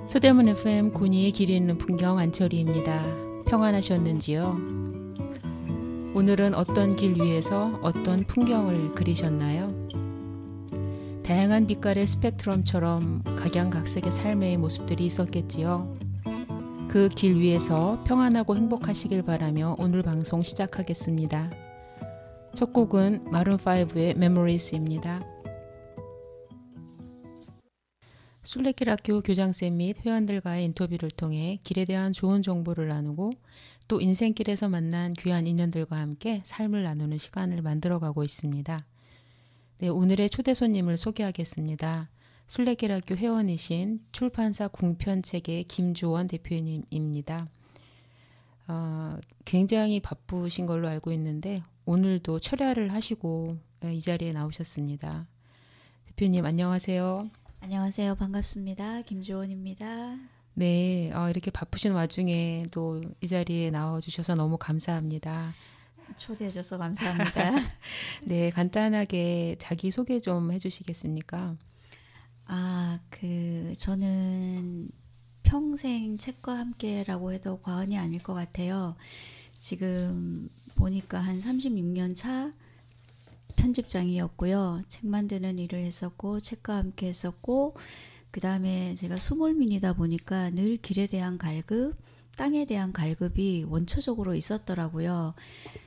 소대문 FM 군위의 길 잃는 풍경 안철희입니다. 평안하셨는지요? 오늘은 어떤 길 위에서 어떤 풍경을 그리셨나요? 다양한 빛깔의 스펙트럼처럼 각양각색의 삶의 모습들이 있었겠지요. 그 길 위에서 평안하고 행복하시길 바라며 오늘 방송 시작하겠습니다. 첫 곡은 마룬5의 Memories입니다. 순례길 학교 교장쌤 및 회원들과의 인터뷰를 통해 길에 대한 좋은 정보를 나누고 또 인생길에서 만난 귀한 인연들과 함께 삶을 나누는 시간을 만들어가고 있습니다. 네, 오늘의 초대 손님을 소개하겠습니다. 순례길 학교 회원이신 출판사 궁편책의 김주원 대표님입니다. 굉장히 바쁘신 걸로 알고 있는데 오늘도 철야를 하시고 이 자리에 나오셨습니다. 대표님 안녕하세요. 안녕하세요. 반갑습니다. 김주원입니다. 네, 이렇게 바쁘신 와중에 또 이 자리에 나와주셔서 너무 감사합니다. 초대해줘서 감사합니다. 네, 간단하게 자기소개 좀 해주시겠습니까? 저는 평생 책과 함께라고 해도 과언이 아닐 것 같아요. 지금 보니까 한 36년 차 편집장이었고요. 책 만드는 일을 했었고 책과 함께 했었고 그 다음에 제가 수몰민이다 보니까 늘 길에 대한 갈급, 땅에 대한 갈급이 원초적으로 있었더라고요.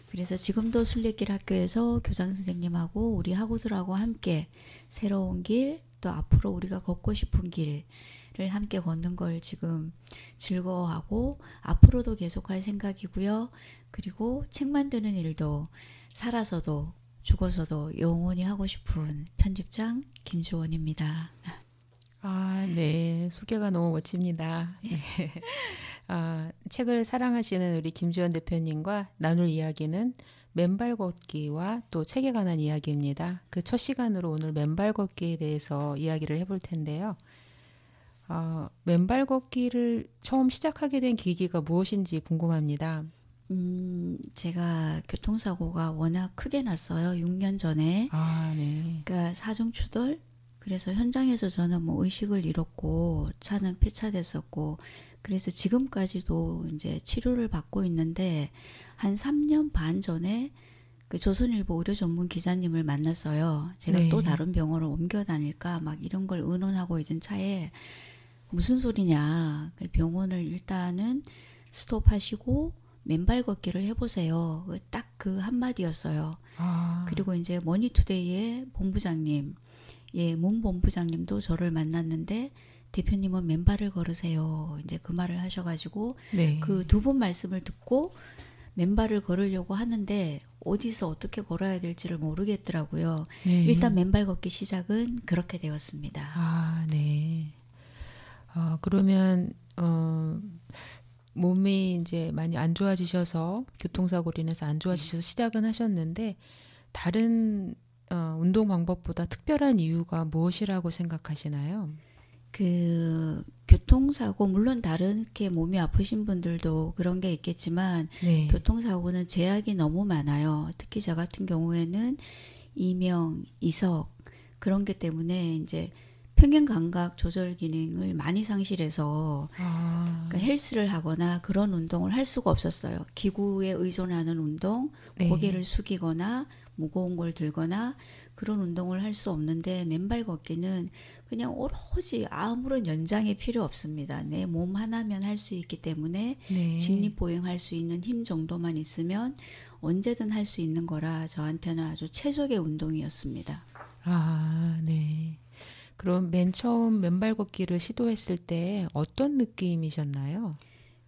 그래서 지금도 순례길 학교에서 교장 선생님하고 우리 학우들하고 함께 새로운 길, 또 앞으로 우리가 걷고 싶은 길을 함께 걷는 걸 지금 즐거워하고 앞으로도 계속할 생각이고요. 그리고 책 만드는 일도 살아서도 죽어서도 영원히 하고 싶은 편집장 김주원입니다. 네. 소개가 너무 멋집니다. 네. 책을 사랑하시는 우리 김주원 대표님과 나눌 이야기는 맨발 걷기와 또 책에 관한 이야기입니다. 그 첫 시간으로 오늘 맨발 걷기에 대해서 이야기를 해볼 텐데요. 맨발 걷기를 처음 시작하게 된 계기가 무엇인지 궁금합니다. 제가 교통사고가 워낙 크게 났어요. 6년 전에. 네. 그러니까 사중추돌. 그래서 현장에서 저는 뭐 의식을 잃었고 차는 폐차됐었고 그래서 지금까지도 이제 치료를 받고 있는데 한 3년 반 전에 그 조선일보 의료 전문 기자님을 만났어요. 제가 네. 또 다른 병원을 옮겨 다닐까 막 이런 걸 의논하고 있던 차에 무슨 소리냐. 병원을 일단은 스톱하시고 맨발 걷기를 해보세요. 딱 그 한마디였어요. 그리고 이제 머니투데이의 본부장님, 문 본부장님도 저를 만났는데 대표님은 맨발을 걸으세요. 이제 그 말을 하셔가지고 네. 그 두 분 말씀을 듣고 맨발을 걸으려고 하는데 어디서 어떻게 걸어야 될지를 모르겠더라고요. 네. 일단 맨발 걷기 시작은 그렇게 되었습니다. 네. 그러면 몸이 이제 많이 안 좋아지셔서 교통사고로 인해서 안 좋아지셔서 시작은 하셨는데 다른 운동 방법보다 특별한 이유가 무엇이라고 생각하시나요? 그 교통사고 물론 다르게 몸이 아프신 분들도 그런 게 있겠지만 네. 교통사고는 제약이 너무 많아요. 특히 저 같은 경우에는 이명, 이석 그런 게 때문에 이제 평행 감각 조절 기능을 많이 상실해서 그러니까 헬스를 하거나 그런 운동을 할 수가 없었어요. 기구에 의존하는 운동, 네. 고개를 숙이거나 무거운 걸 들거나 그런 운동을 할 수 없는데 맨발 걷기는 그냥 오로지 아무런 연장이 필요 없습니다. 내 몸 하나면 할 수 있기 때문에 네. 직립보행할 수 있는 힘 정도만 있으면 언제든 할 수 있는 거라 저한테는 아주 최적의 운동이었습니다. 네. 그럼 맨 처음 맨발 걷기를 시도했을 때 어떤 느낌이셨나요?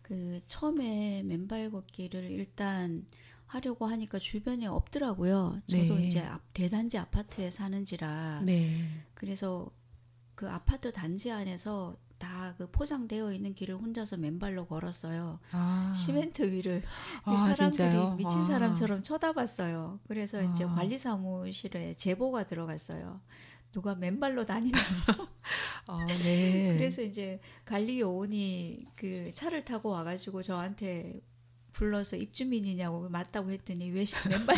그 처음에 맨발 걷기를 일단 하려고 하니까 주변에 없더라고요. 저도 네. 이제 대단지 아파트에 사는지라 네. 그래서 그 아파트 단지 안에서 다 그 포장되어 있는 길을 혼자서 맨발로 걸었어요. 시멘트 위를 사람들이 진짜요? 미친 사람처럼 쳐다봤어요. 그래서 이제 관리사무실에 제보가 들어갔어요. 누가 맨발로 다니는 네. 그래서 이제 관리요원이 그 차를 타고 와가지고 저한테 불러서 입주민이냐고 맞다고 했더니 왜 맨발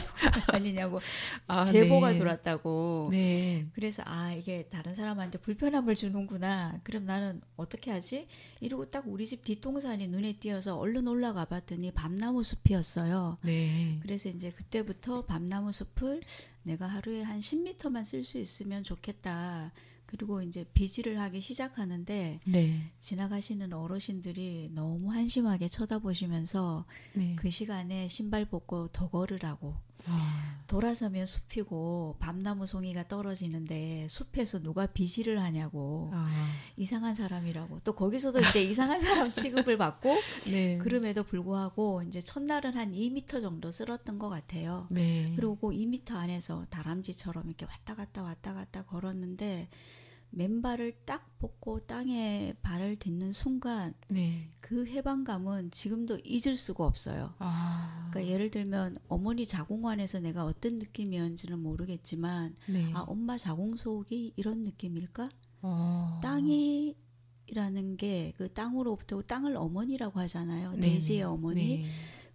아니냐고 아, 제보가 네. 들어왔다고. 네. 그래서 이게 다른 사람한테 불편함을 주는구나. 그럼 나는 어떻게 하지? 이러고 딱 우리 집 뒷동산이 눈에 띄어서 얼른 올라가 봤더니 밤나무 숲이었어요. 네. 그래서 이제 그때부터 밤나무 숲을 내가 하루에 한 10m만 쓸 수 있으면 좋겠다. 그리고 이제 비지를 하기 시작하는데 네. 지나가시는 어르신들이 너무 한심하게 쳐다보시면서 네. 그 시간에 신발 벗고 더 걸으라고. 아, 돌아서면 숲이고 밤나무 송이가 떨어지는데 숲에서 누가 비지를 하냐고. 아, 이상한 사람이라고. 또 거기서도 이제 이상한 사람 취급을 받고 네. 그럼에도 불구하고 이제 첫날은 한 2m 정도 쓸었던 것 같아요. 네. 그리고 그 2m 안에서 다람쥐처럼 이렇게 왔다 갔다 걸었는데 맨발을 딱 벗고 땅에 발을 딛는 순간 네. 그 해방감은 지금도 잊을 수가 없어요. 아, 그러니까 예를 들면 어머니 자궁관에서 내가 어떤 느낌이었는지는 모르겠지만 네. 엄마 자궁 속이 이런 느낌일까? 어, 땅이라는 게 그 땅으로부터 땅을 어머니라고 하잖아요. 네. 내지의 어머니. 네.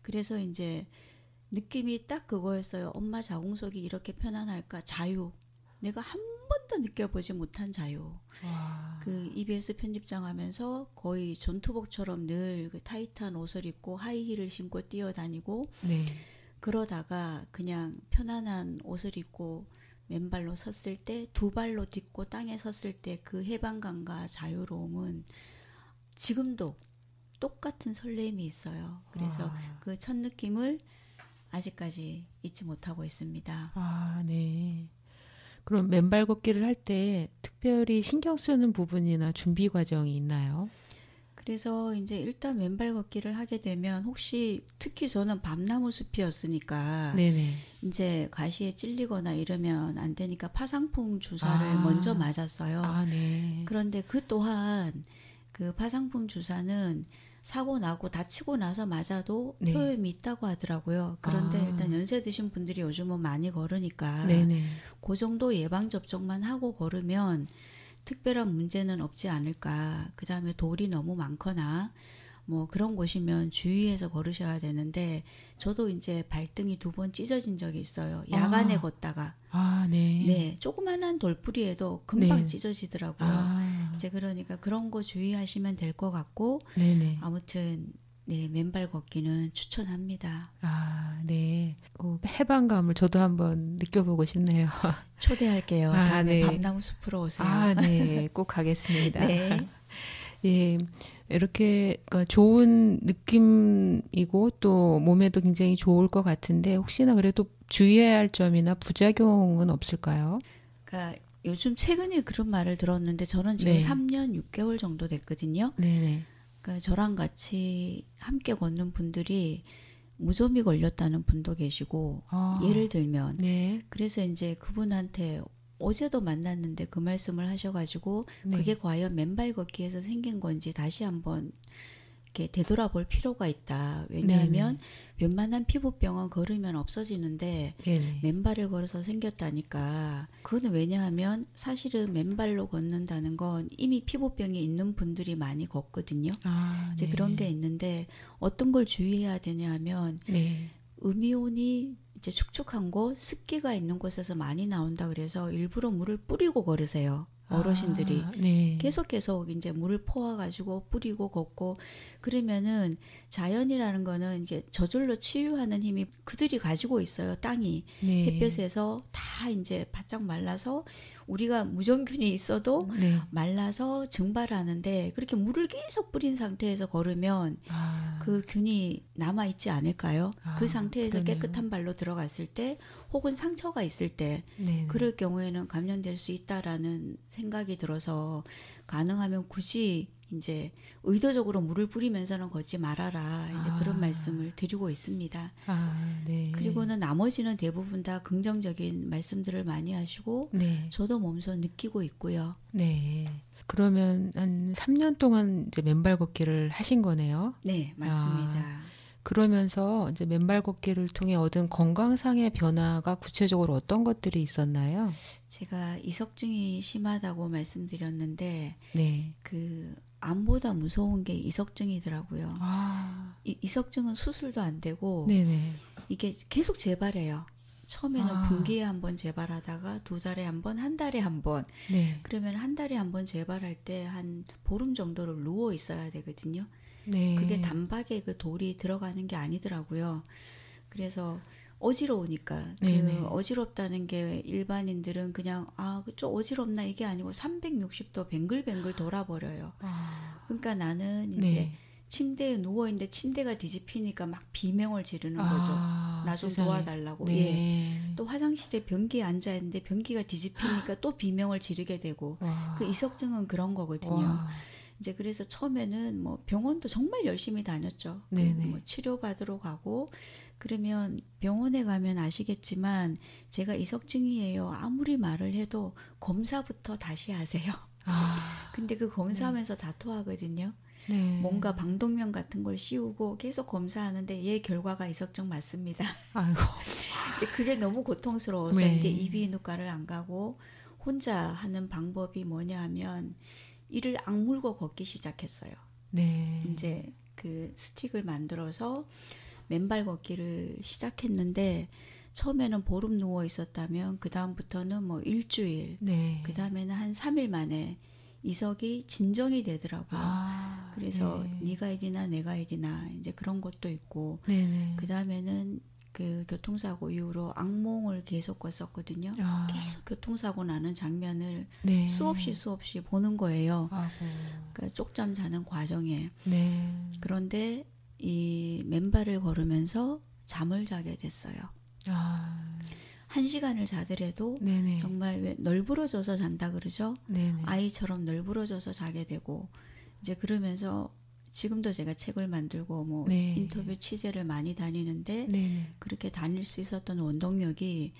그래서 이제 느낌이 딱 그거였어요. 엄마 자궁 속이 이렇게 편안할까? 자유. 내가 한 번도 느껴보지 못한 자유. 와, 그 EBS 편집장 하면서 거의 전투복처럼 늘 그 타이트한 옷을 입고 하이힐을 신고 뛰어다니고 네. 그러다가 그냥 편안한 옷을 입고 맨발로 섰을 때 두 발로 딛고 땅에 섰을 때 그 해방감과 자유로움은 지금도 똑같은 설렘이 있어요. 그래서 와. 그 첫 느낌을 아직까지 잊지 못하고 있습니다. 아, 네. 그럼 맨발 걷기를 할 때 특별히 신경 쓰는 부분이나 준비 과정이 있나요? 그래서 이제 일단 맨발 걷기를 하게 되면 혹시 특히 저는 밤나무 숲이었으니까 네네. 이제 가시에 찔리거나 이러면 안 되니까 파상풍 주사를 아. 먼저 맞았어요. 아, 네. 그런데 그 또한 그 파상풍 주사는 사고 나고 다치고 나서 맞아도 네. 효험이 있다고 하더라고요. 그런데 아. 일단 연세 드신 분들이 요즘은 많이 걸으니까 네네. 그 정도 예방 접종만 하고 걸으면 특별한 문제는 없지 않을까. 그 다음에 돌이 너무 많거나 뭐 그런 곳이면 주의해서 걸으셔야 되는데 저도 이제 발등이 2번 찢어진 적이 있어요. 야간에 아. 걷다가. 아, 네. 네, 조그만한 돌뿌리에도 금방 네. 찢어지더라고요. 아, 이제 그러니까 그런 거 주의하시면 될 것 같고 네네. 아무튼 네, 맨발 걷기는 추천합니다. 아, 네. 해방감을 저도 한번 느껴보고 싶네요. 초대할게요. 아, 다음에 네. 밤나무 숲으로 오세요. 아, 네. 꼭 가겠습니다. 네. 예. 이렇게 그러니까 좋은 느낌이고 또 몸에도 굉장히 좋을 것 같은데 혹시나 그래도 주의해야 할 점이나 부작용은 없을까요? 그러니까 요즘 최근에 그런 말을 들었는데 저는 지금 네. 3년 6개월 정도 됐거든요. 네네. 그러니까 저랑 같이 함께 걷는 분들이 무좀이 걸렸다는 분도 계시고 아, 예를 들면 네. 그래서 이제 그분한테 어제도 만났는데 그 말씀을 하셔가지고 네. 그게 과연 맨발 걷기에서 생긴 건지 다시 한번 이렇게 되돌아볼 필요가 있다. 왜냐하면 웬만한 피부병은 걸으면 없어지는데 네네. 맨발을 걸어서 생겼다니까. 그거는 왜냐하면 사실은 맨발로 걷는다는 건 이미 피부병이 있는 분들이 많이 걷거든요. 아, 이제 네. 그런 게 있는데 어떤 걸 주의해야 되냐 하면 네. 음이온이 이제 축축한 곳, 습기가 있는 곳에서 많이 나온다 그래서 일부러 물을 뿌리고 걸으세요. 어르신들이. 아, 네. 계속 이제 물을 퍼와가지고 뿌리고 걷고 그러면은 자연이라는 거는 이게 저절로 치유하는 힘이 그들이 가지고 있어요. 땅이 네. 햇볕에서 다 이제 바짝 말라서 우리가 무정균이 있어도 네. 말라서 증발하는데 그렇게 물을 계속 뿌린 상태에서 걸으면 아, 그 균이 남아 있지 않을까요? 아, 그 상태에서 그러네요. 깨끗한 발로 들어갔을 때 혹은 상처가 있을 때 네. 그럴 경우에는 감염될 수 있다라는 생각이 들어서 가능하면 굳이 이제 의도적으로 물을 뿌리면서는 걷지 말아라. 이제 아. 그런 말씀을 드리고 있습니다. 아, 네. 그리고는 나머지는 대부분 다 긍정적인 말씀들을 많이 하시고 네. 저도 몸소 느끼고 있고요. 네. 그러면 한 3년 동안 이제 맨발 걷기를 하신 거네요. 네, 맞습니다. 그러면서 이제 맨발 걷기를 통해 얻은 건강상의 변화가 구체적으로 어떤 것들이 있었나요? 제가 이석증이 심하다고 말씀드렸는데 네. 그 암보다 무서운 게 이석증이더라고요. 아, 이석증은 수술도 안 되고 네네. 이게 계속 재발해요. 처음에는 아. 분기에 한 번 재발하다가 2달에 한 번, 한 달에 한 번. 네. 그러면 한 달에 한 번 재발할 때 한 보름 정도를 누워 있어야 되거든요. 네. 그게 단박에 그 돌이 들어가는 게 아니더라고요. 그래서 어지러우니까 네네. 그 어지럽다는 게 일반인들은 그냥 좀 어지럽나 이게 아니고 360도 뱅글뱅글 돌아버려요. 아. 그러니까 나는 이제 네. 침대에 누워 있는데 침대가 뒤집히니까 막 비명을 지르는 거죠. 나 좀 세상에. 도와달라고. 네. 예. 또 화장실에 변기에 앉아 있는데 변기가 뒤집히니까 또 비명을 지르게 되고 와. 그 이석증은 그런 거거든요. 와. 이제 그래서 처음에는 뭐 병원도 정말 열심히 다녔죠. 네네. 뭐 치료받으러 가고 그러면 병원에 가면 아시겠지만 제가 이석증이에요. 아무리 말을 해도 검사부터 다시 하세요. 아. 근데 그 검사하면서 다 토하거든요. 네. 뭔가 방독면 같은 걸 씌우고 계속 검사하는데 얘 결과가 이석증 맞습니다. 아이고. 이제 그게 너무 고통스러워서 네. 이제 이비인후과를 안 가고 혼자 하는 방법이 뭐냐 하면 이를 악물고 걷기 시작했어요. 네. 이제 그 스틱을 만들어서 맨발 걷기를 시작했는데 처음에는 보름 누워 있었다면 그 다음부터는 뭐 일주일, 네. 그 다음에는 한 3일 만에 이석이 진정이 되더라고요. 그래서 네. 네가 이기나 내가 이기나 이제 그런 것도 있고 네네. 그 다음에는 그 교통사고 이후로 악몽을 계속 꿨었거든요. 아. 계속 교통사고 나는 장면을 네. 수없이 보는 거예요. 아이고. 그러니까 쪽잠 자는 과정에. 네. 그런데 이 맨발을 걸으면서 잠을 자게 됐어요. 아. 1시간을 자더라도 네네. 정말 왜 널브러져서 잔다 그러죠. 네네. 아이처럼 널브러져서 자게 되고 이제 그러면서 지금도 제가 책을 만들고 뭐 네. 인터뷰 취재를 많이 다니는데 네네. 그렇게 다닐 수 있었던 원동력이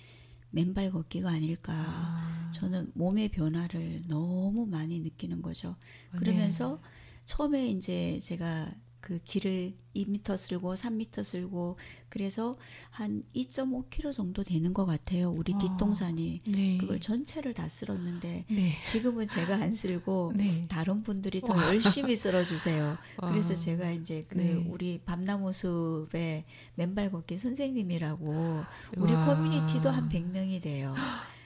맨발 걷기가 아닐까. 아. 저는 몸의 변화를 너무 많이 느끼는 거죠. 그러면서 처음에 이제 제가 그 길을 2m 쓸고 3m 쓸고 그래서 한 2.5km 정도 되는 것 같아요. 우리 와. 뒷동산이. 네. 그걸 전체를 다 쓸었는데 네. 지금은 제가 안 쓸고 네. 다른 분들이 더 열심히 쓸어주세요. 와. 그래서 제가 이제 그 네. 우리 밤나무 숲의 맨발 걷기 선생님이라고 우리 와. 커뮤니티도 한 100명이 돼요.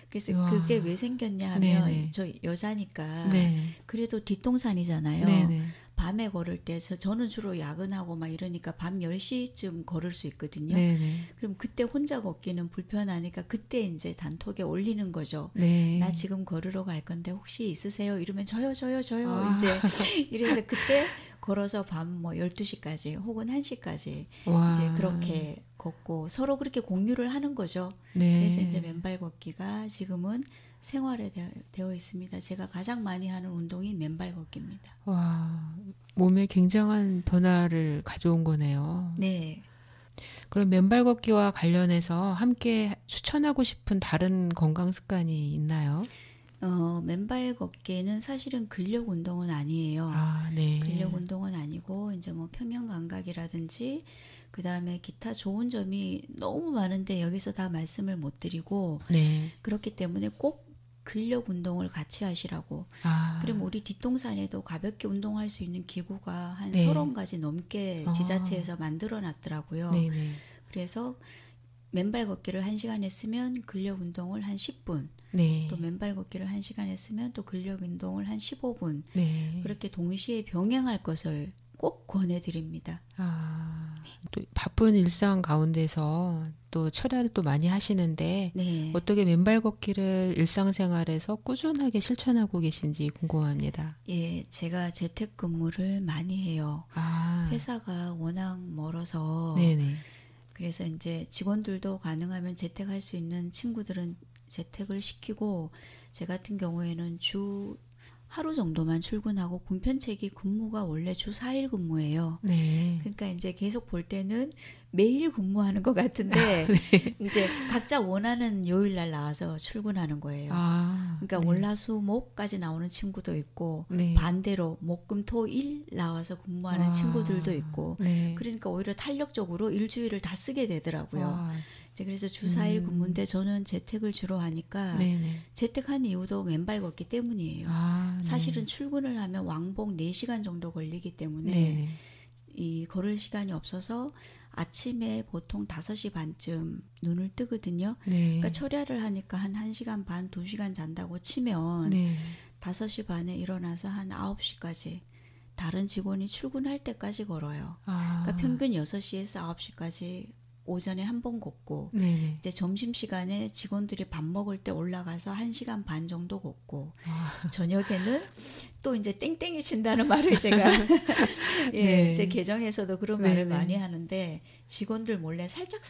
그래서 와. 그게 왜 생겼냐 하면 네네. 저 여자니까 네. 그래도 뒷동산이잖아요. 네네. 밤에 걸을 때 저는 주로 야근하고 막 이러니까 밤 10시쯤 걸을 수 있거든요. 네네. 그럼 그때 혼자 걷기는 불편하니까 그때 이제 단톡에 올리는 거죠. 네. 나 지금 걸으러 갈 건데 혹시 있으세요? 이러면 저요. 아. 이제 이래서 그때 걸어서 밤 뭐 12시까지 혹은 1시까지 와. 이제 그렇게 걷고 서로 그렇게 공유를 하는 거죠. 네. 그래서 이제 맨발 걷기가 지금은 생활에 되어 있습니다. 제가 가장 많이 하는 운동이 맨발 걷기입니다. 와. 몸에 굉장한 변화를 가져온 거네요. 네. 그럼 맨발 걷기와 관련해서 함께 추천하고 싶은 다른 건강 습관이 있나요? 맨발 걷기는 사실은 근력 운동은 아니에요. 아, 네. 근력 운동은 아니고 이제 뭐 평형 감각이라든지 그다음에 기타 좋은 점이 너무 많은데 여기서 다 말씀을 못 드리고 네. 그렇기 때문에 꼭 근력 운동을 같이 하시라고. 아. 그럼 우리 뒷동산에도 가볍게 운동할 수 있는 기구가 한 네. 30가지 넘게 아. 지자체에서 만들어 놨더라고요. 네네. 그래서 맨발 걷기를 1시간 했으면 근력 운동을 한 10분, 네. 또 맨발 걷기를 1시간 했으면 또 근력 운동을 한 15분, 네. 그렇게 동시에 병행할 것을 꼭 권해드립니다. 아, 또 바쁜 일상 가운데서 또 철야를 또 많이 하시는데 네. 어떻게 맨발 걷기를 일상생활에서 꾸준하게 실천하고 계신지 궁금합니다. 예, 제가 재택근무를 많이 해요. 아, 회사가 워낙 멀어서 네네. 그래서 이제 직원들도 가능하면 재택할 수 있는 친구들은 재택을 시키고 제 같은 경우에는 주 하루 정도만 출근하고 군편책이 근무가 원래 주 4일 근무예요. 네. 그러니까 이제 계속 볼 때는 매일 근무하는 것 같은데 이제 각자 원하는 요일 날 나와서 출근하는 거예요. 아, 그러니까 네. 월화수목까지 나오는 친구도 있고 네. 반대로 목금토일 나와서 근무하는 와. 친구들도 있고 네. 그러니까 오히려 탄력적으로 일주일을 다 쓰게 되더라고요. 와, 이제 그래서 주 4일 근무인데 저는 재택을 주로 하니까 네네. 재택한 이유도 맨발 걷기 때문이에요. 아, 네. 사실은 출근을 하면 왕복 4시간 정도 걸리기 때문에 네네. 이 걸을 시간이 없어서 아침에 보통 5시 반쯤 눈을 뜨거든요. 네. 그러니까 철야를 하니까 한 1시간 반, 2시간 잔다고 치면 네. 5시 반에 일어나서 한 9시까지 다른 직원이 출근할 때까지 걸어요. 그러니까 평균 6시에서 9시까지 오전에 한 번 걷고 네네. 이제 점심시간에 직원들이 밥 먹을 때 올라가서 1시간 반 정도 걷고 저녁에는 또 이제 땡땡이 친다는 말을 제가 예, 네. 제 계정에서도 그런 네네. 말을 많이 하는데 직원들 몰래 살짝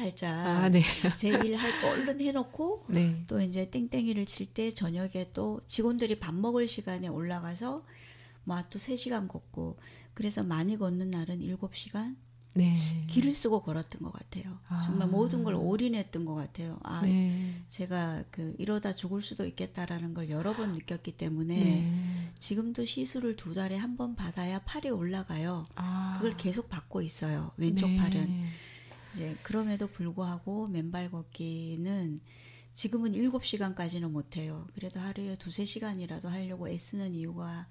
네. 제 일 할 거 얼른 해놓고 네. 또 이제 땡땡이를 칠 때 저녁에 또 직원들이 밥 먹을 시간에 올라가서 뭐 또 3시간 걷고 그래서 많이 걷는 날은 7시간 네. 길을 쓰고 걸었던 것 같아요. 정말 모든 걸 올인했던 것 같아요. 아, 네. 제가 이러다 죽을 수도 있겠다라는 걸 여러 번 느꼈기 때문에 네. 지금도 시술을 2달에 한 번 받아야 팔이 올라가요. 그걸 계속 받고 있어요. 왼쪽 네. 팔은. 이제 그럼에도 불구하고 맨발 걷기는 지금은 7시간까지는 못해요. 그래도 하루에 2-3시간이라도 하려고 애쓰는 이유가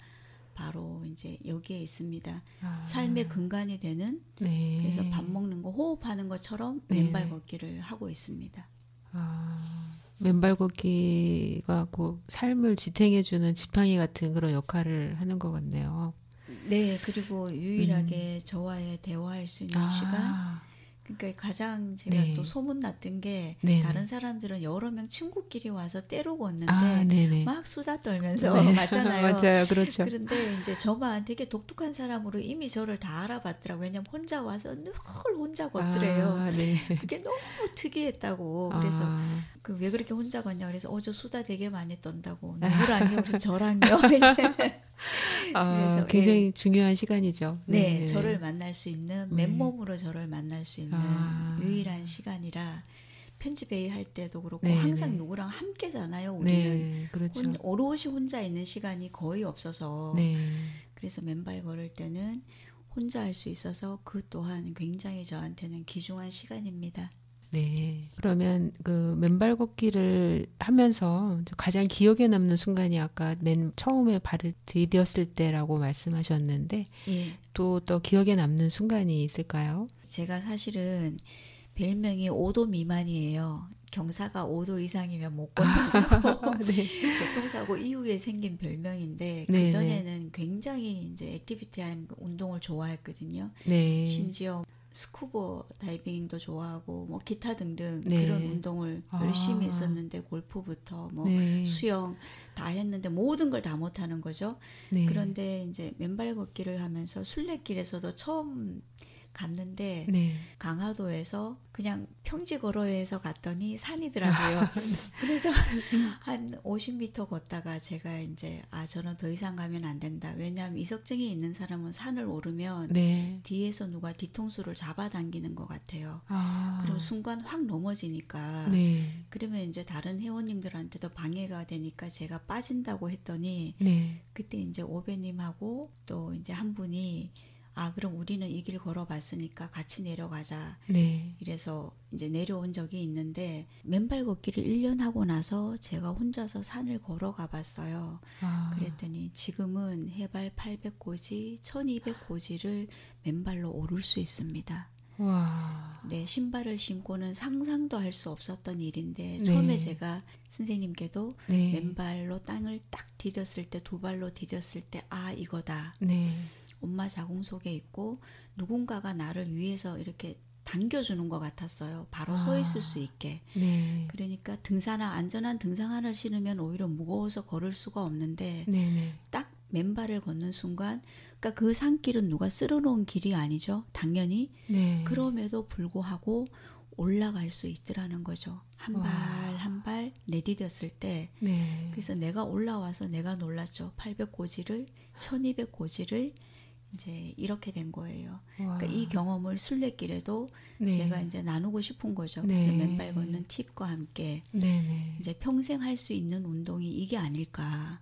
바로 이제 여기에 있습니다. 삶의 근간이 되는 네. 그래서 밥 먹는 거 호흡하는 것처럼 네. 맨발 걷기를 하고 있습니다. 맨발 걷기가 꼭 삶을 지탱해주는 지팡이 같은 그런 역할을 하는 것 같네요. 네, 그리고 유일하게 저와의 대화할 수 있는 시간. 그러니까 가장 제가 네. 또 소문났던 게 네네. 다른 사람들은 여러 명 친구끼리 와서 때로 걷는데 네네. 막 수다 떨면서 네. 맞잖아요. 맞아요, 그렇죠. 그런데 이제 저만 되게 독특한 사람으로 이미 저를 다 알아봤더라고요. 왜냐면 혼자 와서 늘 혼자 걷더래요. 네. 그게 너무 특이했다고. 그래서 왜 그렇게 혼자 걷냐 그래서 저 수다 되게 많이 떤다고. 누구랑요? 그래서 저랑요. 그래서 굉장히 중요한 시간이죠. 네, 저를 만날 수 있는 맨몸으로 저를 만날 수 있는 유일한 시간이라 편집회의 할 때도 그렇고 항상 누구랑 함께잖아요. 우리는 네, 그렇죠. 오롯이 혼자 있는 시간이 거의 없어서 네. 그래서 맨발 걸을 때는 혼자 할 수 있어서 그 또한 굉장히 저한테는 귀중한 시간입니다. 네. 그러면 그 맨발 걷기를 하면서 가장 기억에 남는 순간이 아까 맨 처음에 발을 디뎠을 때라고 말씀하셨는데 예. 또 기억에 남는 순간이 있을까요? 제가 사실은 별명이 5도 미만이에요. 경사가 5도 이상이면 못 걷는다고 네. 교통사고 이후에 생긴 별명인데 네, 그전에는 굉장히 이제 액티비티한 운동을 좋아했거든요. 네. 심지어 스쿠버 다이빙도 좋아하고 뭐 기타 등등 네. 그런 운동을 열심히 했었는데 골프부터 뭐 네. 수영 다 했는데 모든 걸 다 못하는 거죠. 네. 그런데 이제 맨발 걷기를 하면서 순례길에서도 처음 갔는데 네. 강화도에서 그냥 평지 걸어에서 갔더니 산이더라고요. 그래서 한 50m 걷다가 제가 이제 저는 더 이상 가면 안 된다. 왜냐하면 이석증이 있는 사람은 산을 오르면 네. 뒤에서 누가 뒤통수를 잡아당기는 것 같아요. 그럼 순간 확 넘어지니까. 네. 그러면 이제 다른 회원님들한테도 방해가 되니까 제가 빠진다고 했더니 네. 그때 이제 오배님하고 또 이제 한 분이 그럼 우리는 이 길 걸어봤으니까 같이 내려가자. 네. 이래서 이제 내려온 적이 있는데 맨발 걷기를 1년 하고 나서 제가 혼자서 산을 걸어가 봤어요. 그랬더니 지금은 해발 800고지, 1200고지를 맨발로 오를 수 있습니다. 와. 네, 신발을 신고는 상상도 할 수 없었던 일인데 네. 처음에 제가 선생님께도 네. 맨발로 땅을 딱 디뎠을 때, 2발로 디뎠을 때 이거다. 네. 엄마 자궁 속에 있고 누군가가 나를 위해서 이렇게 당겨주는 것 같았어요. 바로 서 있을 수 있게. 네. 그러니까 안전한 등산화를 신으면 오히려 무거워서 걸을 수가 없는데 네. 딱 맨발을 걷는 순간 그러니까 그 산길은 누가 쓸어놓은 길이 아니죠. 당연히. 네. 그럼에도 불구하고 올라갈 수 있더라는 거죠. 한 발 한 발 내디뎠을 때. 네. 그래서 내가 올라와서 내가 놀랐죠. 800고지를 1200고지를 이제 이렇게 된 거예요. 그러니까 이 경험을 순례길에도 네. 제가 이제 나누고 싶은 거죠. 네. 그래서 맨발 걷는 팁과 함께 네. 이제 평생 할 수 있는 운동이 이게 아닐까.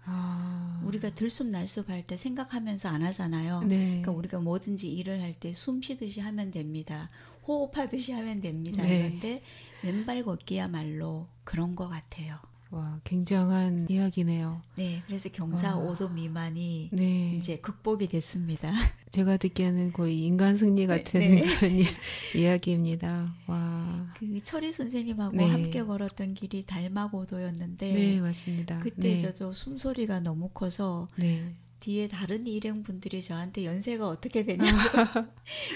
우리가 들숨 날숨 할 때 생각하면서 안 하잖아요. 네. 그러니까 우리가 뭐든지 일을 할 때 숨 쉬듯이 하면 됩니다. 호흡하듯이 하면 됩니다. 네. 그런데 맨발 걷기야말로 그런 것 같아요. 와, 굉장한 이야기네요. 네, 그래서 경사 5도 미만이 네. 이제 극복이 됐습니다. 제가 듣기에는 거의 인간 승리 같은 네. 그런 이야기입니다. 와. 그 철희 선생님하고 네. 함께 걸었던 길이 달마고도였는데 네, 맞습니다. 그때 네. 저도 숨소리가 너무 커서 네. 뒤에 다른 일행분들이 저한테 연세가 어떻게 되냐고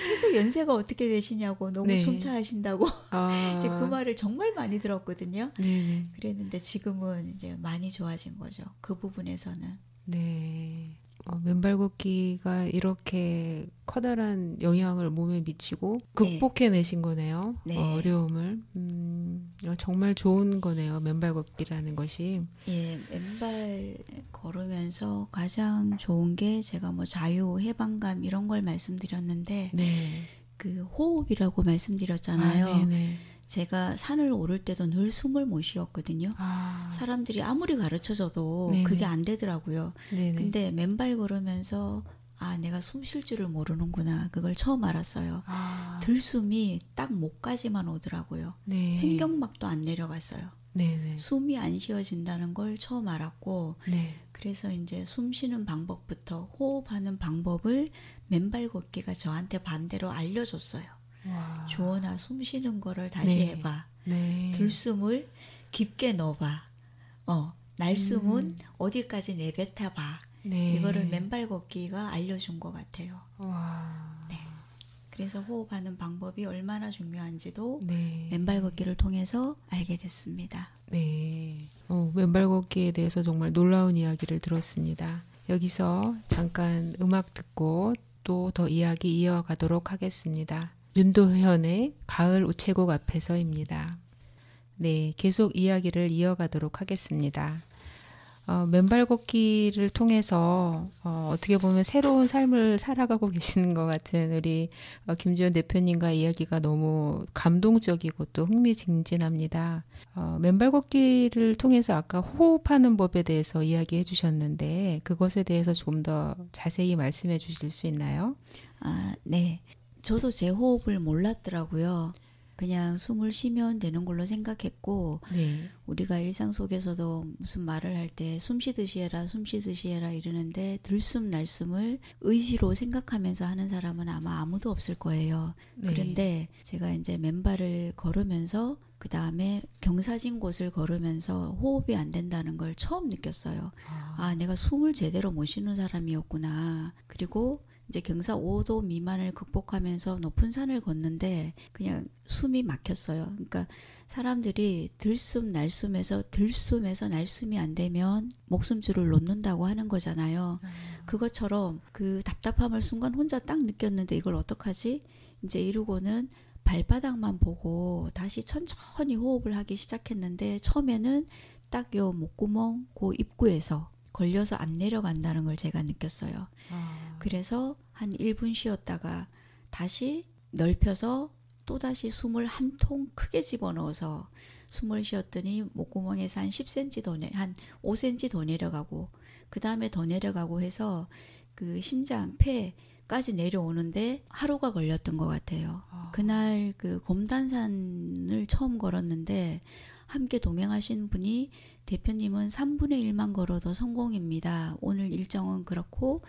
계속 연세가 어떻게 되시냐고 너무 네. 숨차하신다고 이제 그 아, 말을 정말 많이 들었거든요. 네네. 그랬는데 지금은 이제 많이 좋아진 거죠. 그 부분에서는. 네. 맨발 걷기가 이렇게 커다란 영향을 몸에 미치고 극복해내신 거네요. 네. 어려움을. 정말 좋은 거네요. 맨발 걷기라는 것이. 예, 맨발 걸으면서 가장 좋은 게 제가 뭐 자유, 해방감 이런 걸 말씀드렸는데 네. 그 호흡이라고 말씀드렸잖아요. 아, 네네. 제가 산을 오를 때도 늘 숨을 못 쉬었거든요. 아, 사람들이 아무리 가르쳐줘도 네네. 그게 안 되더라고요. 네네. 근데 맨발 걸으면서 아, 내가 숨 쉴 줄을 모르는구나. 그걸 처음 알았어요. 아, 들숨이 딱 목까지만 오더라고요. 네. 횡격막도 안 내려갔어요. 네네. 숨이 안 쉬어진다는 걸 처음 알았고 네. 그래서 이제 숨 쉬는 방법부터 호흡하는 방법을 맨발 걷기가 저한테 반대로 알려줬어요. 와. 주원아, 숨 쉬는 거를 다시 네. 해봐. 네. 들숨을 깊게 넣어봐. 날숨은 어디까지 내뱉어봐. 네. 이거를 맨발 걷기가 알려준 것 같아요. 와. 네. 그래서 호흡하는 방법이 얼마나 중요한지도 네. 맨발 걷기를 통해서 알게 됐습니다. 네. 맨발 걷기에 대해서 정말 놀라운 이야기를 들었습니다. 여기서 잠깐 음악 듣고 또 더 이야기 이어가도록 하겠습니다. 윤도현의 가을 우체국 앞에서입니다. 네, 계속 이야기를 이어가도록 하겠습니다. 맨발 걷기를 통해서 어떻게 보면 새로운 삶을 살아가고 계시는 것 같은 우리 김지연 대표님과 이야기가 너무 감동적이고 또 흥미진진합니다. 맨발 걷기를 통해서 아까 호흡하는 법에 대해서 이야기해 주셨는데 그것에 대해서 좀 더 자세히 말씀해 주실 수 있나요? 아, 네. 저도 제 호흡을 몰랐더라고요. 그냥 숨을 쉬면 되는 걸로 생각했고 네. 우리가 일상 속에서도 무슨 말을 할 때 숨 쉬듯이 해라 숨 쉬듯이 해라 이러는데 들숨 날숨을 의지로 생각하면서 하는 사람은 아마 아무도 없을 거예요. 네. 그런데 제가 이제 맨발을 걸으면서 그 다음에 경사진 곳을 걸으면서 호흡이 안 된다는 걸 처음 느꼈어요. 아, 내가 숨을 제대로 못 쉬는 사람이었구나. 그리고 이제 경사 5도 미만을 극복하면서 높은 산을 걷는데 그냥 숨이 막혔어요. 그러니까 사람들이 들숨 날숨에서 날숨이 안 되면 목숨줄을 놓는다고 하는 거잖아요. 그것처럼 그 답답함을 순간 혼자 딱 느꼈는데 이걸 어떡하지? 이제 이러고는 발바닥만 보고 다시 천천히 호흡을 하기 시작했는데 처음에는 딱 요 목구멍 그 입구에서 걸려서 안 내려간다는 걸 제가 느꼈어요. 그래서 한 1분 쉬었다가 다시 넓혀서 또다시 숨을 한 통 크게 집어넣어서 숨을 쉬었더니 목구멍에서 한 10cm 더 한 5cm 더 내려가고 그 다음에 더 내려가고 해서 그 심장, 폐까지 내려오는데 하루가 걸렸던 것 같아요. 그날 그 검단산을 처음 걸었는데 함께 동행하신 분이 대표님은 3분의 1만 걸어도 성공입니다. 오늘 일정은 그렇고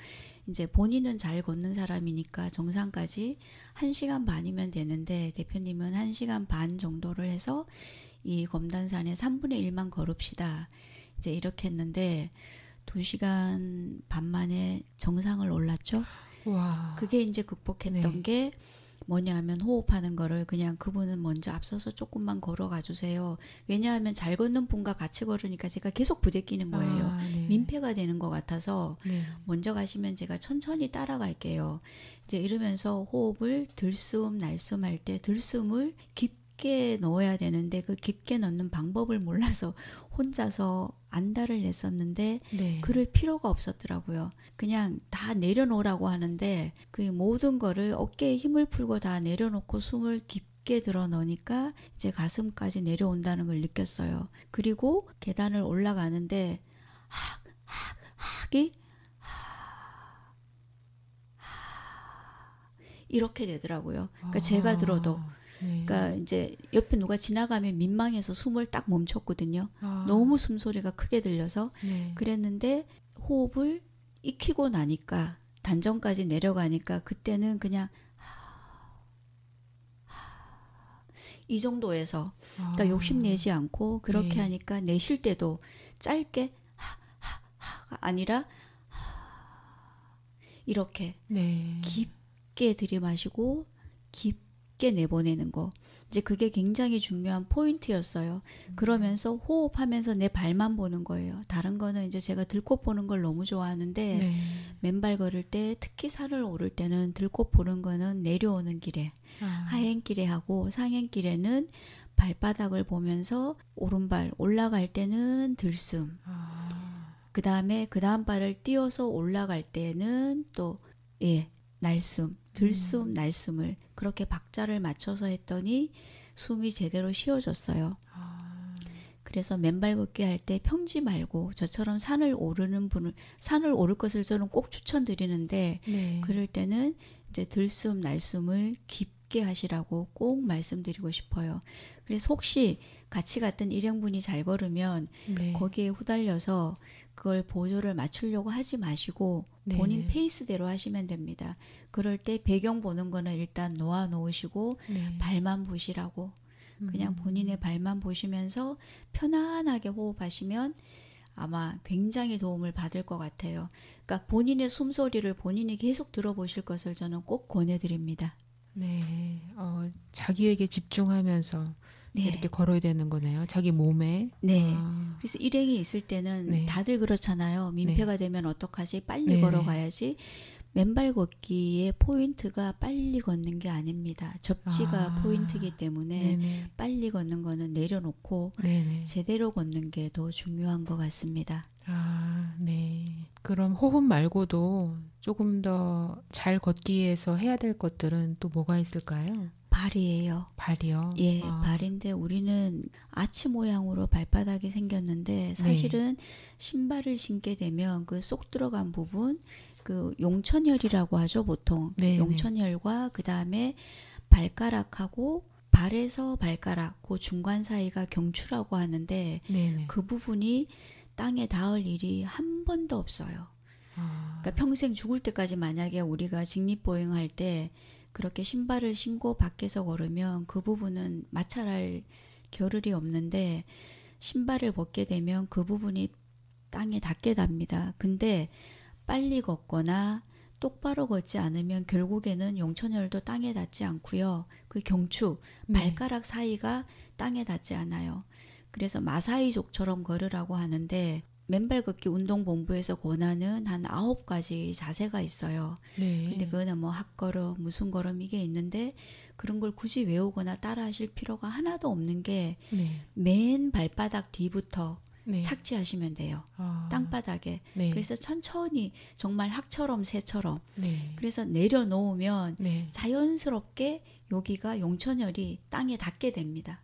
이제 본인은 잘 걷는 사람이니까 정상까지 1시간 반이면 되는데 대표님은 1시간 반 정도를 해서 이 검단산에 3분의 1만 걸읍시다. 이제 이렇게 했는데 2시간 반 만에 정상을 올랐죠. 와. 그게 이제 극복했던 네. 게 뭐냐면 호흡하는 거를 그냥 그분은 먼저 앞서서 조금만 걸어가 주세요. 왜냐하면 잘 걷는 분과 같이 걸으니까 제가 계속 부대끼는 거예요. 네. 민폐가 되는 것 같아서 네. 먼저 가시면 제가 천천히 따라갈게요. 이제 이러면서 호흡을 들숨 날숨 할 때 들숨을 깊게 넣어야 되는데 그 깊게 넣는 방법을 몰라서 혼자서 안달을 냈었는데 네. 그럴 필요가 없었더라고요. 그냥 다 내려놓으라고 하는데 그 모든 거를 어깨에 힘을 풀고 다 내려놓고 숨을 깊게 들어 넣으니까 이제 가슴까지 내려온다는 걸 느꼈어요. 그리고 계단을 올라가는데 하기 이렇게 되더라고요. 그러니까 제가 들어도 네. 그러니까 이제 옆에 누가 지나가면 민망해서 숨을 딱 멈췄거든요. 너무 숨소리가 크게 들려서. 네. 그랬는데 호흡을 익히고 나니까 단전까지 내려가니까 그때는 그냥 이 정도에서 그러니까 욕심내지 않고 그렇게 네. 하니까 내쉴 때도 짧게 하가 아니라 이렇게 네. 깊게 들이마시고 깊게 내보내는 거. 이제 그게 굉장히 중요한 포인트였어요. 그러면서 호흡하면서 내 발만 보는 거예요. 다른 거는 이제 제가 들꽃 보는 걸 너무 좋아하는데 네. 맨발 걸을 때 특히 산을 오를 때는 들꽃 보는 거는 내려오는 길에 하행길에 하고 상행길에는 발바닥을 보면서 오른발 올라갈 때는 들숨 그 다음에 그 다음 발을 띄워서 올라갈 때는 또 날숨 들숨 날숨을 그렇게 박자를 맞춰서 했더니 숨이 제대로 쉬어졌어요. 그래서 맨발 걷기 할 때 평지 말고 저처럼 산을 오를 것을 저는 꼭 추천드리는데 네. 그럴 때는 이제 들숨 날숨을 깊게 하시라고 꼭 말씀드리고 싶어요. 그래서 혹시 같이 갔던 일행분이 잘 걸으면 네. 거기에 후달려서 그걸 보조를 맞추려고 하지 마시고 네. 본인 페이스대로 하시면 됩니다. 그럴 때 배경 보는 거는 일단 놓아 놓으시고 네. 발만 보시라고 그냥 본인의 발만 보시면서 편안하게 호흡하시면 아마 굉장히 도움을 받을 것 같아요. 그러니까 본인의 숨소리를 본인이 계속 들어보실 것을 저는 꼭 권해드립니다. 네. 자기에게 집중하면서 네. 이렇게 걸어야 되는 거네요. 자기 몸에. 네. 그래서 일행이 있을 때는 네. 다들 그렇잖아요. 민폐가 되면 어떡하지? 빨리 네. 걸어가야지. 맨발 걷기의 포인트가 빨리 걷는 게 아닙니다. 접지가 포인트이기 때문에 네네. 빨리 걷는 거는 내려놓고 네네. 제대로 걷는 게 더 중요한 것 같습니다. 네. 그럼 호흡 말고도 조금 더 잘 걷기 위해서 해야 될 것들은 또 뭐가 있을까요? 발이에요. 발이요? 예, 발인데 우리는 아치 모양으로 발바닥이 생겼는데 사실은 신발을 신게 되면 그 쏙 들어간 부분 그 용천혈이라고 하죠, 보통. 네네. 용천혈과 그 다음에 발가락하고 발에서 발가락, 그 중간 사이가 경추라고 하는데 네네. 그 부분이 땅에 닿을 일이 한 번도 없어요. 그러니까 평생 죽을 때까지 만약에 우리가 직립보행할 때 그렇게 신발을 신고 밖에서 걸으면 그 부분은 마찰할 겨를이 없는데 신발을 벗게 되면 그 부분이 땅에 닿게 됩니다. 근데 빨리 걷거나 똑바로 걷지 않으면 결국에는 용천혈도 땅에 닿지 않고요. 그 경추, 발가락 사이가 땅에 닿지 않아요. 그래서 마사이족처럼 걸으라고 하는데 맨발 걷기 운동본부에서 권하는 한 9가지 자세가 있어요. 네. 근데 그거는 뭐 핫걸음, 무슨 걸음 이게 있는데 그런 걸 굳이 외우거나 따라 하실 필요가 하나도 없는 게 맨 발바닥 뒤부터 착지하시면 돼요. 땅바닥에. 네. 그래서 천천히 정말 학처럼 새처럼. 네. 그래서 내려놓으면 네. 자연스럽게 여기가 용천혈이 땅에 닿게 됩니다.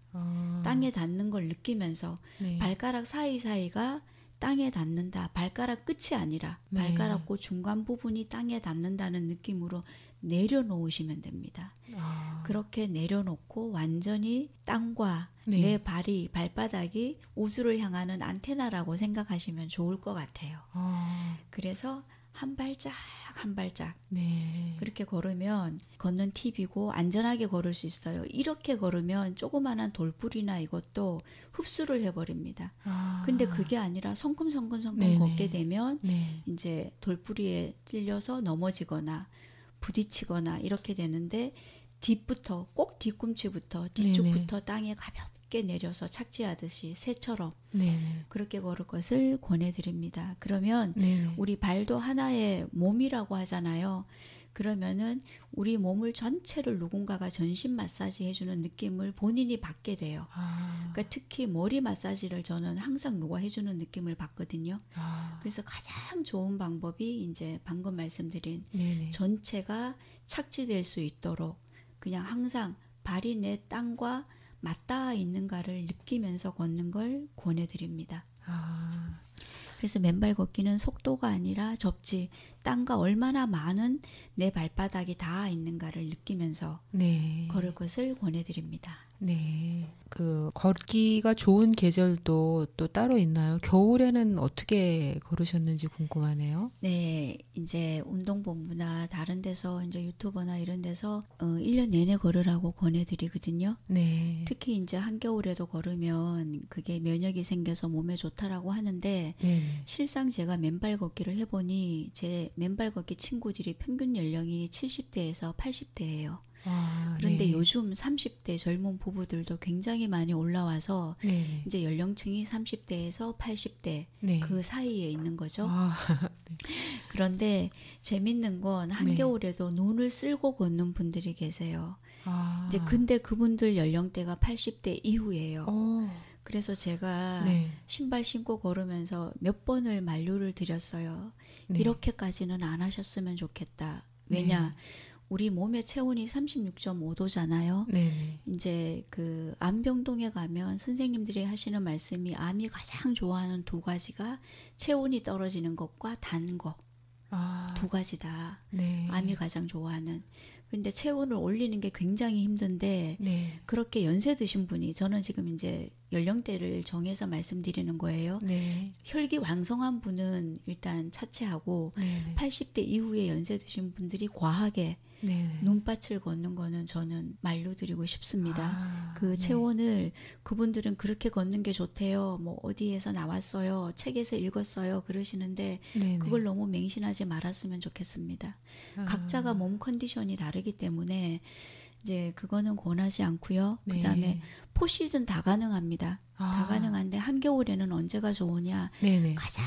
땅에 닿는 걸 느끼면서 발가락 사이사이가 땅에 닿는다. 발가락 끝이 아니라 발가락 그 중간 부분이 땅에 닿는다는 느낌으로 내려놓으시면 됩니다. 그렇게 내려놓고 완전히 땅과 내 발이 발바닥이 우주를 향하는 안테나라고 생각하시면 좋을 것 같아요. 그래서 한 발짝 한 발짝 그렇게 걸으면 걷는 팁이고 안전하게 걸을 수 있어요. 이렇게 걸으면 조그마한 돌뿌리나 이것도 흡수를 해버립니다. 근데 그게 아니라 성큼성큼 걷게 되면 이제 돌뿌리에 찔려서 넘어지거나 부딪히거나 이렇게 되는데 뒤부터 꼭 뒤꿈치부터 뒤쪽부터 땅에 가볍게 내려서 착지하듯이 새처럼 그렇게 걸을 것을 권해드립니다. 그러면 우리 발도 하나의 몸이라고 하잖아요. 그러면은 우리 몸을 전체를 누군가가 전신 마사지 해주는 느낌을 본인이 받게 돼요. 그러니까 특히 머리 마사지를 저는 항상 누가 해주는 느낌을 받거든요. 그래서 가장 좋은 방법이 이제 방금 말씀드린 전체가 착지될 수 있도록 그냥 항상 발이 내 땅과 맞닿아 있는가를 느끼면서 걷는 걸 권해드립니다. 그래서 맨발 걷기는 속도가 아니라 접지, 땅과 얼마나 많은 내 발바닥이 닿아 있는가를 느끼면서 네. 걸을 것을 권해드립니다. 네. 그 걷기가 좋은 계절도 또 따로 있나요? 겨울에는 어떻게 걸으셨는지 궁금하네요. 네, 이제 운동본부나 다른 데서 이제 유튜버나 이런 데서 1년 내내 걸으라고 권해드리거든요. 네. 특히 이제 한겨울에도 걸으면 그게 면역이 생겨서 몸에 좋다라고 하는데 네. 실상 제가 맨발 걷기를 해보니 제 맨발 걷기 친구들이 평균 연령이 70대에서 80대예요. 아, 그런데 네. 요즘 30대 젊은 부부들도 굉장히 많이 올라와서 네. 이제 연령층이 30대에서 80대 네. 그 사이에 있는 거죠. 아, 그런데 재밌는 건 한겨울에도 눈을 쓸고 걷는 분들이 계세요. 아. 이제 근데 그분들 연령대가 80대 이후예요. 오. 그래서 제가 네. 신발 신고 걸으면서 몇 번을 만류를 드렸어요. 네. 이렇게까지는 안 하셨으면 좋겠다. 왜냐? 우리 몸의 체온이 36.5도잖아요. 네. 이제 그 암병동에 가면 선생님들이 하시는 말씀이 암이 가장 좋아하는 두 가지가 체온이 떨어지는 것과 단 거. 아, 두 가지다. 네. 암이 가장 좋아하는. 근데 체온을 올리는 게 굉장히 힘든데 네. 그렇게 연세 드신 분이 저는 지금 이제 연령대를 정해서 말씀드리는 거예요. 네. 혈기 왕성한 분은 일단 차치하고 네. 80대 이후에 연세 드신 분들이 과하게 네. 눈밭을 걷는 거는 저는 만류드리고 싶습니다. 아, 그 네. 체온을 그분들은 그렇게 걷는 게 좋대요. 뭐 어디에서 나왔어요. 책에서 읽었어요. 그러시는데 네. 그걸 너무 맹신하지 말았으면 좋겠습니다. 아, 각자가 몸 컨디션이 다르기 때문에 이제 그거는 권하지 않고요. 네. 그다음에 포시즌 다 가능합니다. 아. 다 가능한데 한겨울에는 언제가 좋으냐? 네네. 가장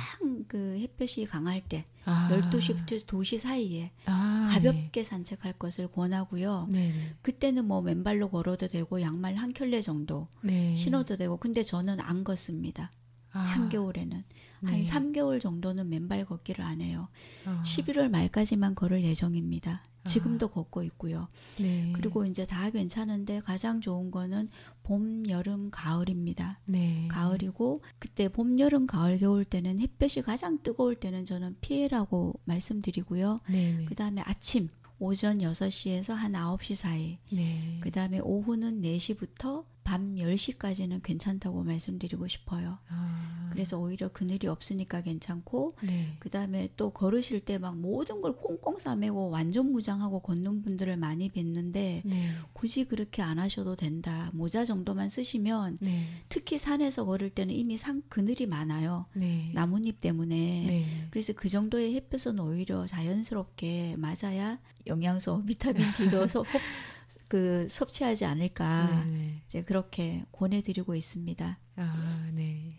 그 햇볕이 강할 때 아. 12시부터 2시 사이에 아, 가볍게 산책할 것을 권하고요. 네. 그때는 뭐 맨발로 걸어도 되고 양말 한 켤레 정도 네. 신어도 되고 근데 저는 안 걷습니다. 아. 한겨울에는 한 네. 3개월 정도는 맨발 걷기를 안 해요. 아. 11월 말까지만 걸을 예정입니다. 지금도 걷고 있고요. 네. 그리고 이제 다 괜찮은데 가장 좋은 거는 봄, 여름, 가을입니다. 네. 가을이고 그때 봄, 여름, 가을, 겨울 때는 햇볕이 가장 뜨거울 때는 저는 피해라고 말씀드리고요. 네. 그 다음에 아침 오전 6시에서 한 9시 사이 네. 그 다음에 오후는 4시부터 밤 10시까지는 괜찮다고 말씀드리고 싶어요. 아. 그래서 오히려 그늘이 없으니까 괜찮고 네. 그 다음에 또 걸으실 때 막 모든 걸 꽁꽁 싸매고 완전 무장하고 걷는 분들을 많이 뵀는데 네. 굳이 그렇게 안 하셔도 된다. 모자 정도만 쓰시면 네. 특히 산에서 걸을 때는 이미 그늘이 많아요. 네. 나뭇잎 때문에. 네. 그래서 그 정도의 햇볕은 오히려 자연스럽게 맞아야 영양소, 비타민 D도 섭취하지 않을까. 네. 이제 그렇게 권해드리고 있습니다. 아, 네.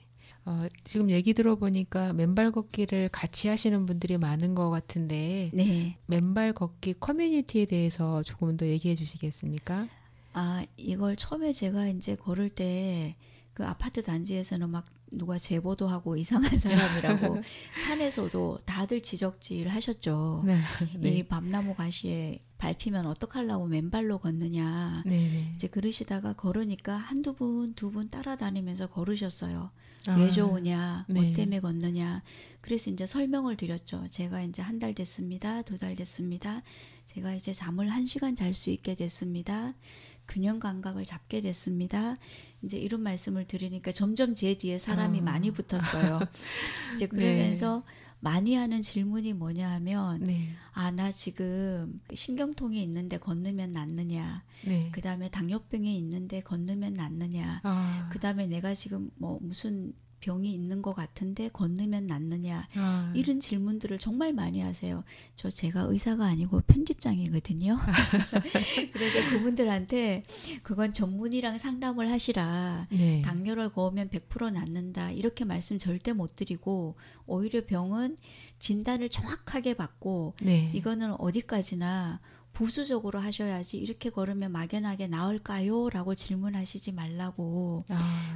지금 얘기 들어보니까 맨발 걷기를 같이 하시는 분들이 많은 것 같은데 네. 맨발 걷기 커뮤니티에 대해서 조금 더 얘기해 주시겠습니까? 아, 이걸 처음에 제가 이제 걸을 때 그 아파트 단지에서는 막 누가 제보도 하고 이상한 사람이라고 산에서도 다들 지적질 하셨죠. 네. 이 밤나무 가시에 밟히면 어떡하려고 맨발로 걷느냐. 네. 이제 그러시다가 걸으니까 한두 분, 두 분 따라다니면서 걸으셨어요. 아, 왜 좋으냐, 뭐 네. 때문에 걷느냐. 그래서 이제 설명을 드렸죠. 제가 이제 1달 됐습니다. 2달 됐습니다. 제가 이제 잠을 1시간 잘 수 있게 됐습니다. 균형 감각을 잡게 됐습니다. 이제 이런 말씀을 드리니까 점점 제 뒤에 사람이 많이 붙었어요. 이제 그러면서 많이 하는 질문이 뭐냐 하면 네. 아, 나 지금 신경통이 있는데 걷으면 낫느냐. 네. 그 다음에 당뇨병이 있는데 걷으면 낫느냐. 아, 그 다음에 내가 지금 뭐 무슨 병이 있는 것 같은데 걷으면 낫느냐. 아, 이런 질문들을 정말 많이 하세요. 제가 의사가 아니고 편집장이거든요. 그래서 그분들한테 그건 전문의랑 상담을 하시라. 네. 당뇨를 거으면 100% 낫는다. 이렇게 말씀 절대 못 드리고 오히려 병은 진단을 정확하게 받고 네. 이거는 어디까지나 부수적으로 하셔야지 이렇게 걸으면 막연하게 나을까요? 라고 질문하시지 말라고.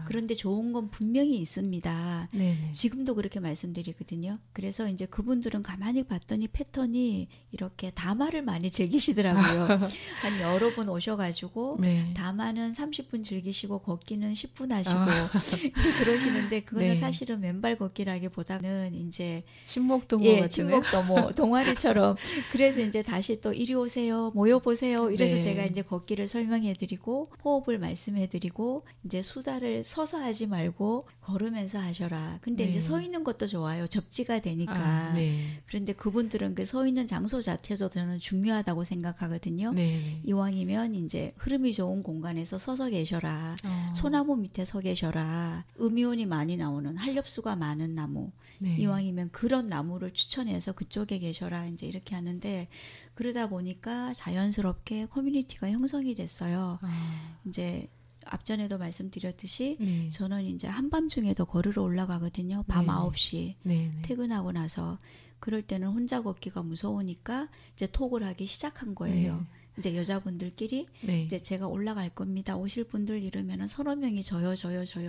그런데 좋은 건 분명히 있습니다. 네네. 지금도 그렇게 말씀드리거든요. 그래서 이제 그분들은 가만히 봤더니 패턴이 이렇게 다마를 많이 즐기시더라고요. 한 여러 분 오셔가지고 네. 다마는 30분 즐기시고 걷기는 10분 하시고 이제 그러시는데 그거는 네. 사실은 맨발 걷기라기보다는 이제 친목동호 같은 친목도모 동아리처럼 그래서 이제 다시 또 이리 오세요, 모여보세요. 이래서 네. 제가 이제 걷기를 설명해드리고 호흡을 말씀해드리고 이제 수다를 서서 하지 말고 걸으면서 하셔라. 근데 네. 이제 서 있는 것도 좋아요. 접지가 되니까. 네. 그런데 그분들은 그 서 있는 장소 자체도 저는 중요하다고 생각하거든요. 네. 이왕이면 이제 흐름이 좋은 공간에서 서서 계셔라. 소나무 밑에 서 계셔라. 음이온이 많이 나오는 한렵수가 많은 나무. 네. 이왕이면 그런 나무를 추천해서 그쪽에 계셔라. 이제 이렇게 하는데 그러다 보니까 자연스럽게 커뮤니티가 형성이 됐어요. 이제 앞전에도 말씀드렸듯이 네. 저는 이제 한밤중에도 걸으러 올라가거든요. 밤 네네. 9시 네. 퇴근하고 나서 그럴 때는 혼자 걷기가 무서우니까 이제 톡을 하기 시작한 거예요. 네. 이제 여자분들끼리 네. 이제 제가 올라갈 겁니다. 오실 분들 이러면은 서너 명이 저요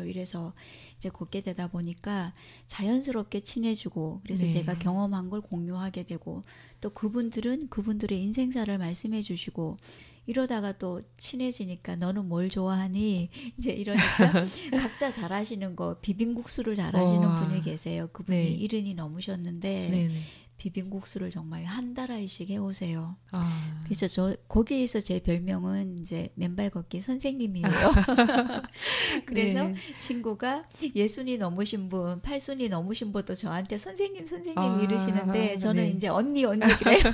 이래서 이제 걷게 되다 보니까 자연스럽게 친해지고 그래서 네. 제가 경험한 걸 공유하게 되고 또 그분들은 그분들의 인생사를 말씀해 주시고 이러다가 또 친해지니까 너는 뭘 좋아하니? 이제 이러니까 각자 잘하시는 거 비빔국수를 잘하시는 우와. 분이 계세요. 그분이 네. 70이 넘으셨는데 네네. 비빔국수를 정말 한 달 알씩 해오세요. 아. 그래서 저 거기에서 제 별명은 이제 맨발 걷기 선생님이에요. 그래서 네. 친구가 60이 넘으신 분, 80이 넘으신 분도 저한테 선생님 아, 이러시는데 저는 네. 이제 언니 그래요.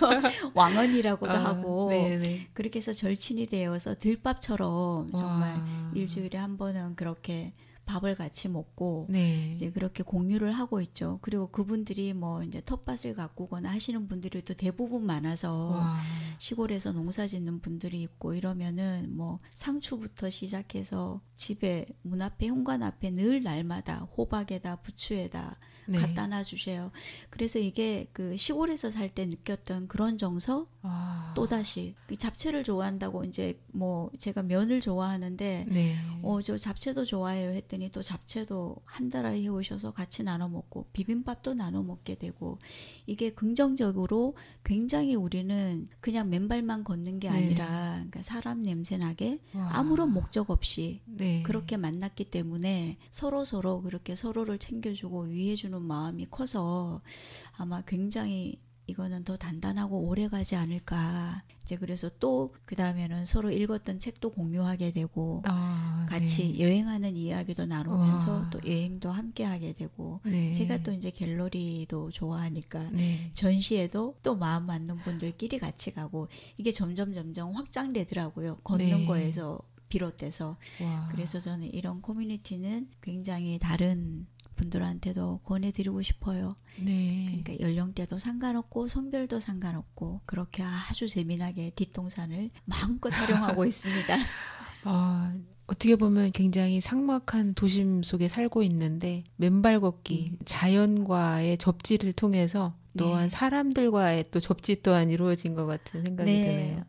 왕언니라고도 아, 하고 네네. 그렇게 해서 절친이 되어서 들밥처럼 정말 와. 일주일에 한 번은 그렇게 밥을 같이 먹고 네. 이제 그렇게 공유를 하고 있죠. 그리고 그분들이 뭐 이제 텃밭을 가꾸거나 하시는 분들이 또 대부분 많아서 와. 시골에서 농사 짓는 분들이 있고 이러면은 뭐 상추부터 시작해서 집에 문 앞에 현관 앞에 늘 날마다 호박에다 부추에다 네. 갖다 놔주세요. 그래서 이게 그 시골에서 살 때 느꼈던 그런 정서 아. 또다시 그 잡채를 좋아한다고 이제 뭐 제가 면을 좋아하는데 네. 저 잡채도 좋아해요 했더니 또 잡채도 한 달 안에 해오셔서 같이 나눠 먹고 비빔밥도 나눠 먹게 되고 이게 긍정적으로 굉장히 우리는 그냥 맨발만 걷는 게 네. 아니라 그러니까 사람 냄새 나게 와. 아무런 목적 없이 네. 그렇게 만났기 때문에 서로 그렇게 서로를 챙겨주고 위해주는 마음이 커서 아마 굉장히 이거는 더 단단하고 오래 가지 않을까. 이제 그래서 또 그 다음에는 서로 읽었던 책도 공유하게 되고 아, 같이 네. 여행하는 이야기도 나누면서 와. 또 여행도 함께 하게 되고 네. 제가 또 이제 갤러리도 좋아하니까 네. 전시회도 또 마음 맞는 분들끼리 같이 가고 이게 점점 확장되더라고요. 걷는 네. 거에서 비롯돼서 와. 그래서 저는 이런 커뮤니티는 굉장히 다른 분들한테도 권해드리고 싶어요. 네. 그러니까 연령대도 상관없고 성별도 상관없고 그렇게 아주 재미나게 뒷동산을 마음껏 활용하고 있습니다. 아, 어떻게 보면 굉장히 삭막한 도심 속에 살고 있는데 맨발 걷기, 자연과의 접지를 통해서 또한 네. 사람들과의 또 접지 또한 이루어진 것 같은 생각이 드네요.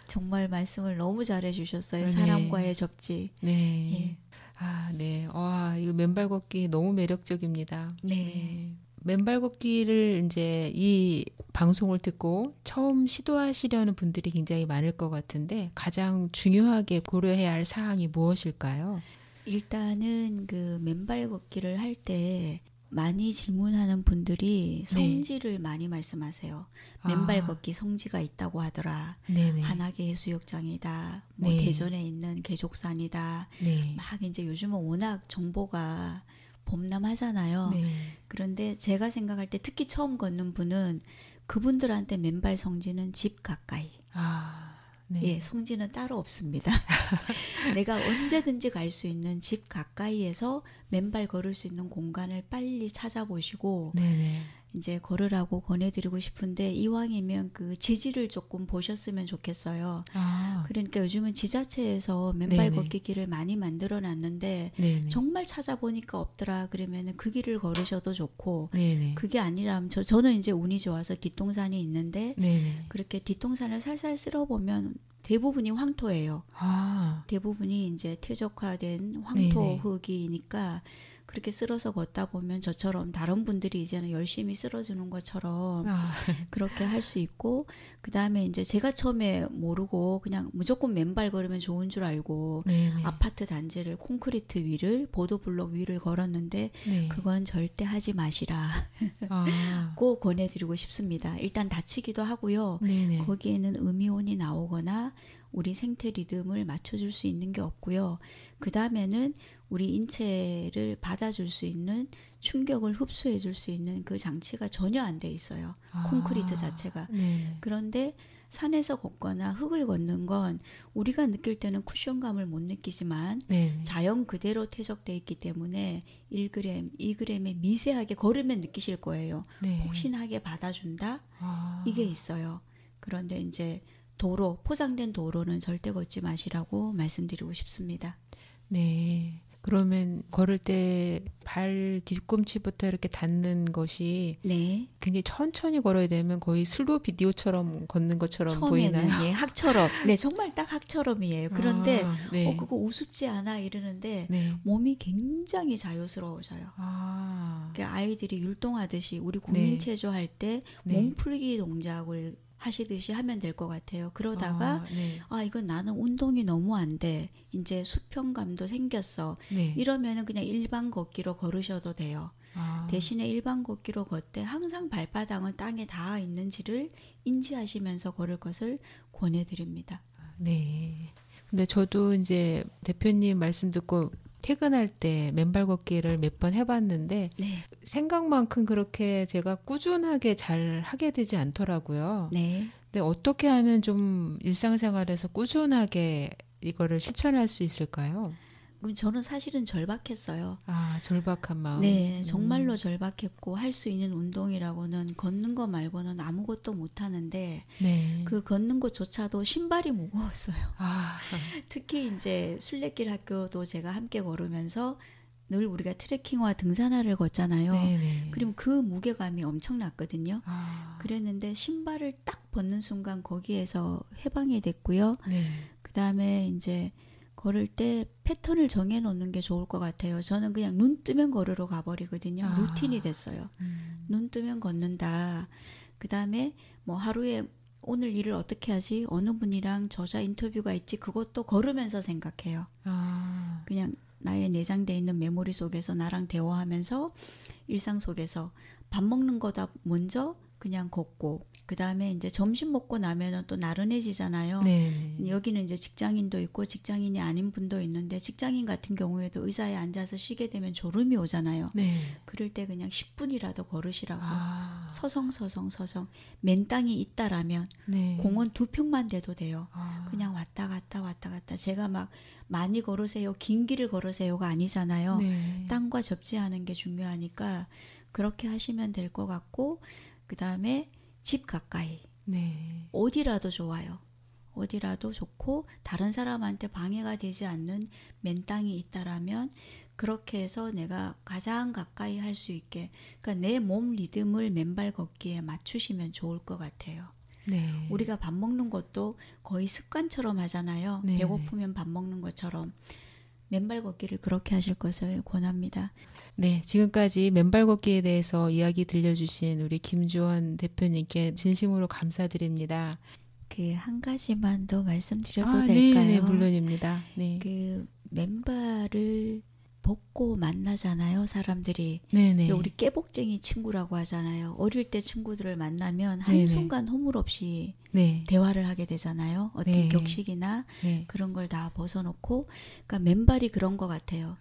정말 말씀을 너무 잘해 주셨어요. 네. 사람과의 접지. 네. 예. 아, 네. 와, 이거 맨발 걷기 너무 매력적입니다. 네. 맨발 걷기를 이제 이 방송을 듣고 처음 시도하시려는 분들이 굉장히 많을 것 같은데 가장 중요하게 고려해야 할 사항이 무엇일까요? 일단은 그 맨발 걷기를 할 때 많이 질문하는 분들이 성지를 많이 말씀하세요. 맨발 아. 걷기 성지가 있다고 하더라. 네네. 한악의 해수욕장이다. 뭐 네. 대전에 있는 계족산이다. 네. 막 이제 요즘은 워낙 정보가 범람하잖아요. 네. 그런데 제가 생각할 때 특히 처음 걷는 분은 그분들한테 맨발 성지는 집 가까이. 아, 네. 예, 성지는 따로 없습니다. 내가 언제든지 갈 수 있는 집 가까이에서 맨발 걸을 수 있는 공간을 빨리 찾아보시고 네네. 이제 걸으라고 권해드리고 싶은데 이왕이면 그 지지를 조금 보셨으면 좋겠어요. 그러니까 요즘은 지자체에서 맨발 네네. 걷기 길을 많이 만들어 놨는데 네네. 정말 찾아보니까 없더라 그러면은 그 길을 걸으셔도 좋고 네네. 그게 아니라면 저는 이제 운이 좋아서 뒷동산이 있는데 네네. 그렇게 뒷동산을 살살 쓸어보면 대부분이 황토예요. 대부분이 이제 퇴적화된 황토 네네. 흙이니까 그렇게 쓸어서 걷다 보면 저처럼 다른 분들이 이제는 열심히 쓸어주는 것처럼 그렇게 할 수 있고 그 다음에 이제 제가 처음에 모르고 그냥 무조건 맨발 걸으면 좋은 줄 알고 네네. 아파트 단지를 콘크리트 위를 보도블록 위를 걸었는데 네. 그건 절대 하지 마시라 고 권해드리고 싶습니다. 일단 다치기도 하고요. 네네. 거기에는 음이온이 나오거나 우리 생태 리듬을 맞춰줄 수 있는 게 없고요. 그 다음에는 우리 인체를 받아줄 수 있는 충격을 흡수해 줄 수 있는 그 장치가 전혀 안 돼 있어요. 콘크리트 자체가. 네네. 그런데 산에서 걷거나 흙을 걷는 건 우리가 느낄 때는 쿠션감을 못 느끼지만 네네. 자연 그대로 퇴적돼 있기 때문에 1g, 2g의 미세하게 걸으면 느끼실 거예요. 네. 폭신하게 받아준다? 이게 있어요. 그런데 이제 포장된 도로는 절대 걷지 마시라고 말씀드리고 싶습니다. 네. 그러면 걸을 때 발 뒤꿈치부터 이렇게 닿는 것이 네. 굉장히 천천히 걸어야 되면 거의 슬로우 비디오처럼 걷는 것처럼 처음에는 보이나요? 예, 학처럼. 네, 정말 딱 학처럼이에요. 그런데 네. 그거 우습지 않아 이러는데 네. 몸이 굉장히 자유스러워져요. 그러니까 아이들이 율동하듯이 우리 국민체조 할 때 몸풀기 동작을 하시듯이 하면 될 것 같아요. 그러다가 네. 이건 나는 운동이 너무 안 돼. 이제 수평감도 생겼어. 네. 이러면은 그냥 일반 걷기로 걸으셔도 돼요. 대신에 일반 걷기로 걷되 항상 발바닥은 땅에 닿아 있는지를 인지하시면서 걸을 것을 권해드립니다. 네. 근데 저도 이제 대표님 말씀 듣고 퇴근할 때 맨발 걷기를 몇 번 해봤는데 네. 생각만큼 그렇게 제가 꾸준하게 잘 하게 되지 않더라고요. 네. 근데 어떻게 하면 좀 일상생활에서 꾸준하게 이거를 실천할 수 있을까요? 그럼 저는 사실은 절박했어요. 절박한 마음. 네, 정말로 절박했고 할 수 있는 운동이라고는 걷는 거 말고는 아무것도 못 하는데 네. 그 걷는 것조차도 신발이 무거웠어요. 아, 특히 이제 순례길 학교도 제가 함께 걸으면서 늘 우리가 트레킹과 등산화를 걷잖아요. 네네. 그럼 그 무게감이 엄청났거든요. 그랬는데 신발을 딱 벗는 순간 거기에서 해방이 됐고요. 네. 그 다음에 이제 걸을 때 패턴을 정해놓는 게 좋을 것 같아요. 저는 그냥 눈 뜨면 걸으러 가버리거든요. 루틴이 됐어요. 눈 뜨면 걷는다. 그 다음에 뭐 하루에 오늘 일을 어떻게 하지? 어느 분이랑 저자 인터뷰가 있지? 그것도 걸으면서 생각해요. 그냥 나의 내장되어 있는 메모리 속에서 나랑 대화하면서 일상 속에서 밥 먹는 거다 먼저 그냥 걷고 그 다음에 이제 점심 먹고 나면은 또 나른해지잖아요. 네. 여기는 이제 직장인도 있고 직장인이 아닌 분도 있는데 직장인 같은 경우에도 의자에 앉아서 쉬게 되면 졸음이 오잖아요. 네. 그럴 때 그냥 10분이라도 걸으시라고. 서성. 맨 땅이 있다라면 네. 공원 2평만 돼도 돼요. 그냥 왔다 갔다. 제가 막 많이 걸으세요, 긴 길을 걸으세요가 아니잖아요. 네. 땅과 접지하는 게 중요하니까 그렇게 하시면 될 것 같고 그 다음에 집 가까이 네. 어디라도 좋아요. 어디라도 좋고 다른 사람한테 방해가 되지 않는 맨 땅이 있다라면 그렇게 해서 내가 가장 가까이 할 수 있게 그러니까 내 몸 리듬을 맨발 걷기에 맞추시면 좋을 것 같아요. 네. 우리가 밥 먹는 것도 거의 습관처럼 하잖아요. 네. 배고프면 밥 먹는 것처럼 맨발 걷기를 그렇게 하실 것을 권합니다. 네, 지금까지 맨발 걷기에 대해서 이야기 들려주신 우리 김주원 대표님께 진심으로 감사드립니다. 그 한 가지만 더 말씀드려도 네, 될까요? 네, 물론입니다. 네. 그 맨발을 벗고 만나잖아요, 사람들이. 네네. 우리 깨복쟁이 친구라고 하잖아요. 어릴 때 친구들을 만나면 네네. 한순간 허물없이 네. 대화를 하게 되잖아요. 어떤 네. 격식이나 네. 그런 걸 다 벗어놓고, 그러니까 맨발이 그런 것 같아요.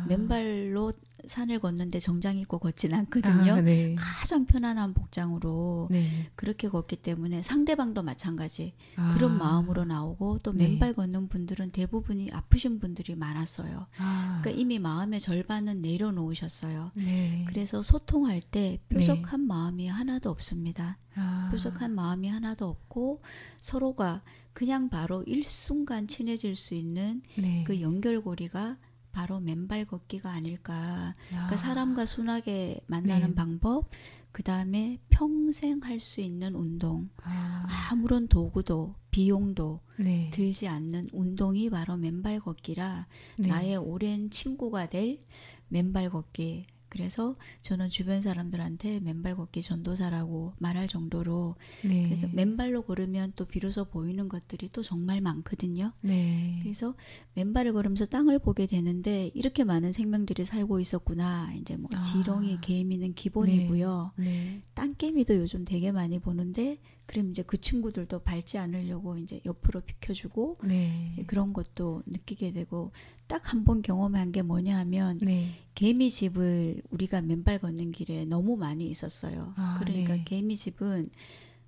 맨발로 산을 걷는데 정장 입고 걷진 않거든요. 네. 가장 편안한 복장으로 네. 그렇게 걷기 때문에 상대방도 마찬가지 그런 마음으로 나오고, 또 네. 맨발 걷는 분들은 대부분이 아프신 분들이 많았어요. 그러니까 이미 마음의 절반은 내려놓으셨어요. 네. 그래서 소통할 때 뾰족한 마음이 하나도 없습니다. 아. 뾰족한 마음이 하나도 없고, 서로가 그냥 바로 일순간 친해질 수 있는 네. 그 연결고리가 바로 맨발 걷기가 아닐까. 그러니까 사람과 순하게 만나는 네. 방법, 그 다음에 평생 할 수 있는 운동, 아무런 도구도 비용도 네. 들지 않는 운동이 바로 맨발 걷기라, 네. 나의 오랜 친구가 될 맨발 걷기. 그래서 저는 주변 사람들한테 맨발 걷기 전도사라고 말할 정도로, 네. 그래서 맨발로 걸으면 또 비로소 보이는 것들이 또 정말 많거든요. 네. 그래서 맨발을 걸으면서 땅을 보게 되는데, 이렇게 많은 생명들이 살고 있었구나. 이제 뭐 지렁이, 개미는 기본이고요. 네. 땅개미도 요즘 되게 많이 보는데, 그럼 이제 그 친구들도 밟지 않으려고 이제 옆으로 비켜주고, 네. 이제 그런 것도 느끼게 되고, 딱 한 번 경험한 게 뭐냐 하면, 네. 개미집을 우리가 맨발 걷는 길에 너무 많이 있었어요. 그러니까 네. 개미집은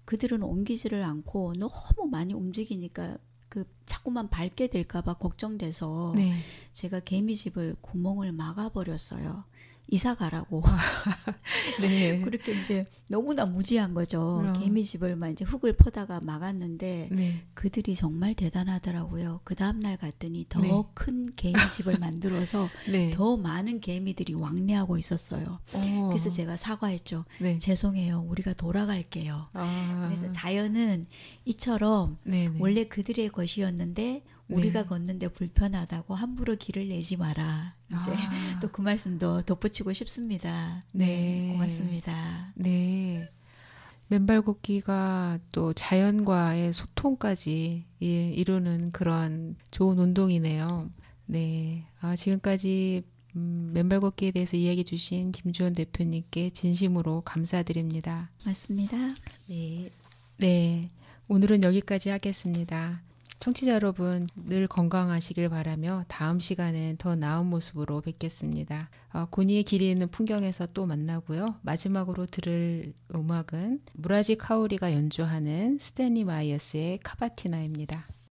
그들은 옮기지를 않고 너무 많이 움직이니까 그 자꾸만 밟게 될까봐 걱정돼서 네. 제가 개미집을 구멍을 막아버렸어요. 이사 가라고. 네. 그렇게 이제 너무나 무지한 거죠. 어. 개미집을 막 이제 흙을 퍼다가 막았는데, 네. 그들이 정말 대단하더라고요. 그 다음날 갔더니 더 네. 큰 개미집을 만들어서 네. 더 많은 개미들이 왕래하고 있었어요. 그래서 제가 사과했죠. 네. 죄송해요. 우리가 돌아갈게요. 아. 그래서 자연은 이처럼 네네. 원래 그들의 것이었는데 우리가 걷는데 불편하다고 함부로 길을 내지 마라. 이제 또 그 말씀도 덧붙이고 싶습니다. 네. 고맙습니다. 네. 맨발 걷기가 또 자연과의 소통까지 이루는 그런 좋은 운동이네요. 네. 지금까지 맨발 걷기에 대해서 이야기해 주신 김주원 대표님께 진심으로 감사드립니다. 맞습니다. 네. 네. 오늘은 여기까지 하겠습니다. 청취자 여러분, 늘 건강하시길 바라며 다음 시간엔 더 나은 모습으로 뵙겠습니다. 고니의 길이 있는 풍경에서 또 만나고요. 마지막으로 들을 음악은 무라지 카오리가 연주하는 스탠리 마이어스의 카바티나입니다.